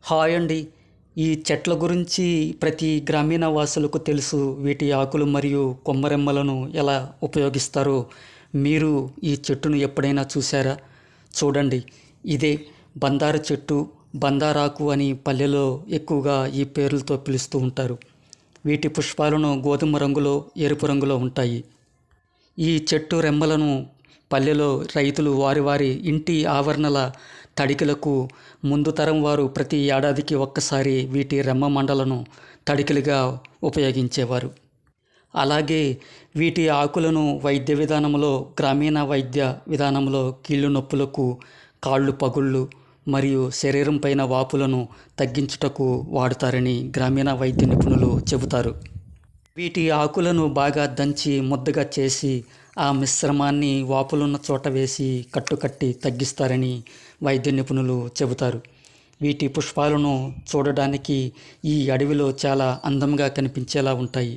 Hi అండి. ఈ చెట్ల గురించి ప్రతి గ్రామీణ వాసులకు తెలుసు. వీటి ఆకులు మరియు కొమ్మరెమ్మలను ఎలా ఉపయోగిస్తారో. మీరు ఈ చెట్టును ఎప్పుడైనా చూసారా? చూడండి, ఇదే బందార చెట్టు. బందారాకు అని పల్లెలో ఎక్కువగా ఈ పేర్లతో పిలుస్తూ ఉంటారు. వీటి పుష్పాలను గోధుమ రంగులో, ఎరుపు రంగులో ఉంటాయి. ఈ చెట్టు రెమ్మలను పల్లెలో రైతులు వారి వారి ఇంటి ఆవరణల తడికలకు ముందు తరం వారు ప్రతి ఏడాదికి ఒక్కసారి వీటి రెమ్మ మండలను తడికలుగా ఉపయోగించేవారు. అలాగే వీటి ఆకులను వైద్య విధానంలో, గ్రామీణ వైద్య విధానంలో కీళ్ళు నొప్పులకు, కాళ్ళు పగుళ్ళు మరియు శరీరం పైన వాపులను తగ్గించుటకు వాడుతారని గ్రామీణ వైద్య నిపుణులు చెబుతారు. వీటి ఆకులను బాగా దంచి ముద్దగా చేసి ఆ మిశ్రమాన్ని వాపులున్న చోట వేసి కట్టుకట్టి తగ్గిస్తారని వైద్య నిపుణులు చెబుతారు. వీటి పుష్పాలను చూడడానికి ఈ అడవిలో చాలా అందంగా కనిపించేలా ఉంటాయి.